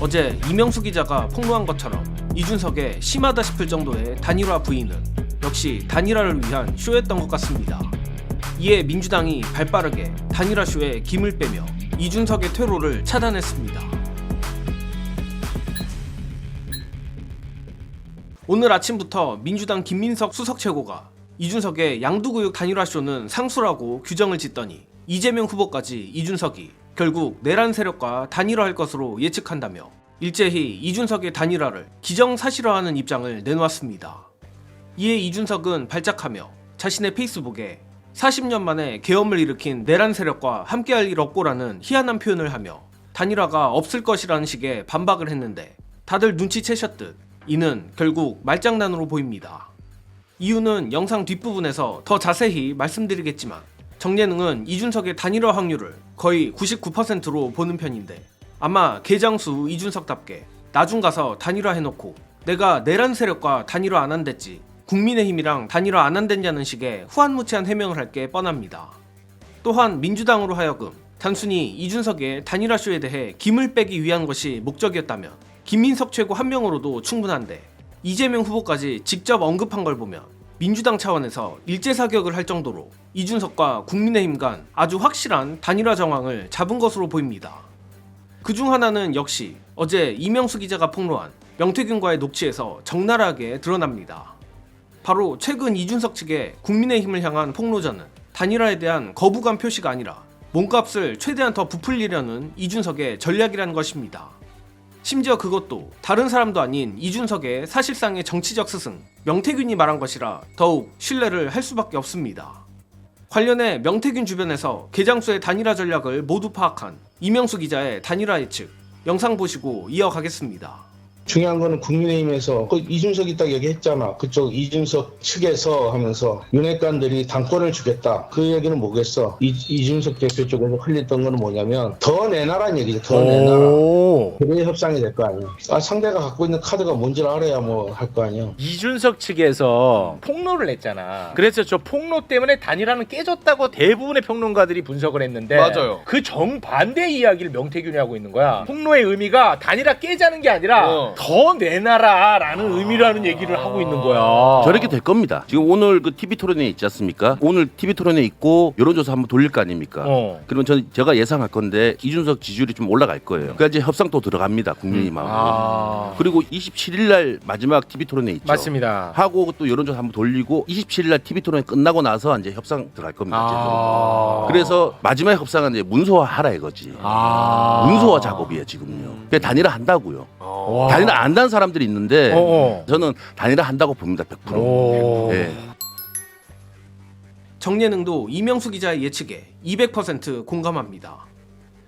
어제 이명수 기자가 폭로한 것처럼 이준석의 심하다 싶을 정도의 단일화 부인은 역시 단일화를 위한 쇼였던 것 같습니다. 이에 민주당이 발빠르게 단일화 쇼에 김을 빼며 이준석의 퇴로를 차단했습니다. 오늘 아침부터 민주당 김민석 수석 최고가 이준석의 양두구육 단일화 쇼는 상수라고 규정을 짓더니 이재명 후보까지 이준석이 결국 내란 세력과 단일화할 것으로 예측한다며 일제히 이준석의 단일화를 기정사실화하는 입장을 내놓았습니다. 이에 이준석은 발작하며 자신의 페이스북에 40년 만에 계엄을 일으킨 내란 세력과 함께할 일 없고라는 희한한 표현을 하며 단일화가 없을 것이라는 식의 반박을 했는데 다들 눈치채셨듯 이는 결국 말장난으로 보입니다. 이유는 영상 뒷부분에서 더 자세히 말씀드리겠지만 정예능은 이준석의 단일화 확률을 거의 99%로 보는 편인데 아마 개장수 이준석답게 나중 가서 단일화 해놓고 내가 내란 세력과 단일화 안 한댔지 국민의힘이랑 단일화 안 한댔냐는 식의 후한무치한 해명을 할 게 뻔합니다. 또한 민주당으로 하여금 단순히 이준석의 단일화 쇼에 대해 김을 빼기 위한 것이 목적이었다면 김민석 최고 한 명으로도 충분한데 이재명 후보까지 직접 언급한 걸 보면 민주당 차원에서 일제사격을 할 정도로 이준석과 국민의힘 간 아주 확실한 단일화 정황을 잡은 것으로 보입니다. 그중 하나는 역시 어제 이명수 기자가 폭로한 명태균과의 녹취에서 적나라하게 드러납니다. 바로 최근 이준석 측의 국민의힘을 향한 폭로전은 단일화에 대한 거부감 표시가 아니라 몸값을 최대한 더 부풀리려는 이준석의 전략이라는 것입니다. 심지어 그것도 다른 사람도 아닌 이준석의 사실상의 정치적 스승 명태균이 말한 것이라 더욱 신뢰를 할 수밖에 없습니다. 관련해 명태균 주변에서 개장수의 단일화 전략을 모두 파악한 이명수 기자의 단일화 예측 영상 보시고 이어가겠습니다. 중요한 거는 국민의힘에서 이준석이 딱 얘기했잖아. 그쪽 이준석 측에서 하면서 윤핵관들이 당권을 주겠다. 그 얘기는 뭐겠어? 이준석 대표 쪽에서 흘렸던 거는 뭐냐면 더 내놔라는 얘기죠. 더 내놔라. 그래야 협상이 될 거 아니야. 상대가 갖고 있는 카드가 뭔지를 알아야 뭐 할 거 아니야. 이준석 측에서 폭로를 했잖아. 그래서 저 폭로 때문에 단일화는 깨졌다고 대부분의 평론가들이 분석을 했는데 맞아요. 그 정반대 이야기를 명태균이 하고 있는 거야. 폭로의 의미가 단일화 깨자는 게 아니라 더 내놔라라는 의미라는 얘기를 하고 있는 거야. 저렇게 될 겁니다. 지금 오늘 그 TV 토론회 있지 않습니까? 오늘 TV 토론회 있고 여론조사 한번 돌릴 거 아닙니까? 그러면 제가 예상할 건데 이준석 지지율이 좀 올라갈 거예요. 그러니까 이제 협상 또 들어갑니다. 국민의힘하고. 그리고 27일 날 마지막 TV 토론회 있죠. 맞습니다. 하고 또 여론조사 한번 돌리고 27일 날 TV 토론회 끝나고 나서 이제 협상 들어갈 겁니다. 그래서 마지막 협상은 이제 문서화하라 이거지. 문서화 작업이에요 지금요. 그냥 단일화 한다고요. 단일화 안 한다는 사람들이 있는데 저는 단일화 한다고 봅니다. 100%. 네. 정예능도 이명수 기자의 예측에 200% 공감합니다.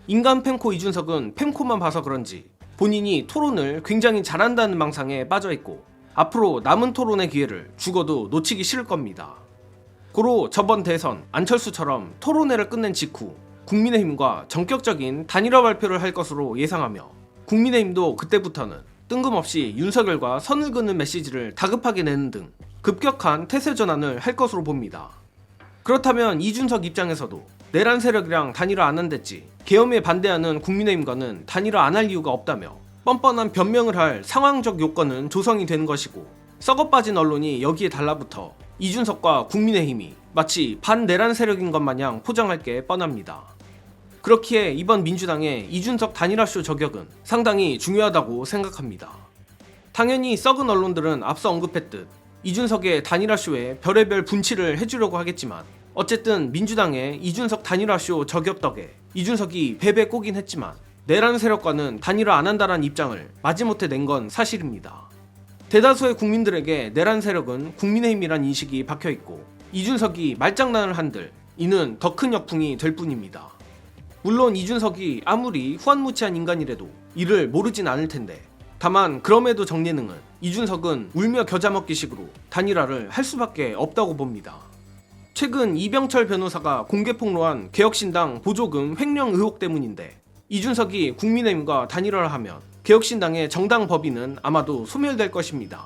인간 펜코 이준석은 펜코만 봐서 그런지 본인이 토론을 굉장히 잘한다는 망상에 빠져있고 앞으로 남은 토론의 기회를 죽어도 놓치기 싫을 겁니다. 고로 저번 대선 안철수처럼 토론회를 끝낸 직후 국민의힘과 전격적인 단일화 발표를 할 것으로 예상하며 국민의힘도 그때부터는 뜬금없이 윤석열과 선을 그는 메시지를 다급하게 내는 등 급격한 태세 전환을 할 것으로 봅니다. 그렇다면 이준석 입장에서도 내란 세력이랑 단일화 안 한댔지 계엄에 반대하는 국민의힘과는 단일화 안 할 이유가 없다며 뻔뻔한 변명을 할 상황적 요건은 조성이 되는 것이고 썩어빠진 언론이 여기에 달라붙어 이준석과 국민의힘이 마치 반내란 세력인 것 마냥 포장할 게 뻔합니다. 그렇기에 이번 민주당의 이준석 단일화쇼 저격은 상당히 중요하다고 생각합니다. 당연히 썩은 언론들은 앞서 언급했듯 이준석의 단일화쇼에 별의별 분치를 해주려고 하겠지만 어쨌든 민주당의 이준석 단일화쇼 저격 덕에 이준석이 베베 꼬긴 했지만 내란 세력과는 단일화 안 한다는 입장을 마지못해 낸 건 사실입니다. 대다수의 국민들에게 내란 세력은 국민의힘이란 인식이 박혀있고 이준석이 말장난을 한들 이는 더 큰 역풍이 될 뿐입니다. 물론 이준석이 아무리 후한무치한 인간이라도 이를 모르진 않을 텐데 다만 그럼에도 정예능은 이준석은 울며 겨자 먹기식으로 단일화를 할 수밖에 없다고 봅니다. 최근 이병철 변호사가 공개 폭로한 개혁신당 보조금 횡령 의혹 때문인데 이준석이 국민의힘과 단일화를 하면 개혁신당의 정당 법인은 아마도 소멸될 것입니다.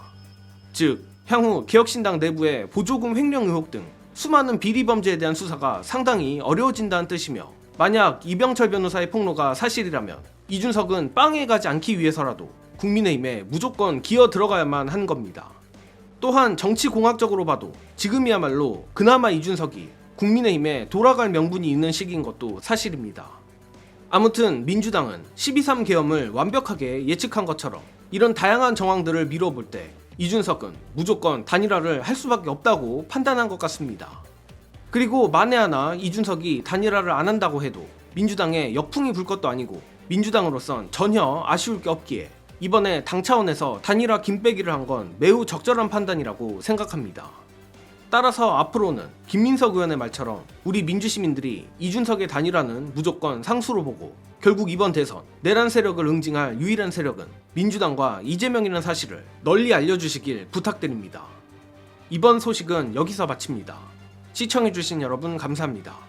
즉 향후 개혁신당 내부의 보조금 횡령 의혹 등 수많은 비리 범죄에 대한 수사가 상당히 어려워진다는 뜻이며 만약 이병철 변호사의 폭로가 사실이라면 이준석은 빵에 가지 않기 위해서라도 국민의힘에 무조건 기어 들어가야만 하는 겁니다. 또한 정치공학적으로 봐도 지금이야말로 그나마 이준석이 국민의힘에 돌아갈 명분이 있는 시기인 것도 사실입니다. 아무튼 민주당은 12.3 계엄을 완벽하게 예측한 것처럼 이런 다양한 정황들을 미뤄볼 때 이준석은 무조건 단일화를 할 수밖에 없다고 판단한 것 같습니다. 그리고 만에 하나 이준석이 단일화를 안 한다고 해도 민주당에 역풍이 불 것도 아니고 민주당으로선 전혀 아쉬울 게 없기에 이번에 당 차원에서 단일화 김빼기를 한 건 매우 적절한 판단이라고 생각합니다. 따라서 앞으로는 김민석 의원의 말처럼 우리 민주시민들이 이준석의 단일화는 무조건 상수로 보고 결국 이번 대선 내란 세력을 응징할 유일한 세력은 민주당과 이재명이라는 사실을 널리 알려주시길 부탁드립니다. 이번 소식은 여기서 마칩니다. 시청해주신 여러분 감사합니다.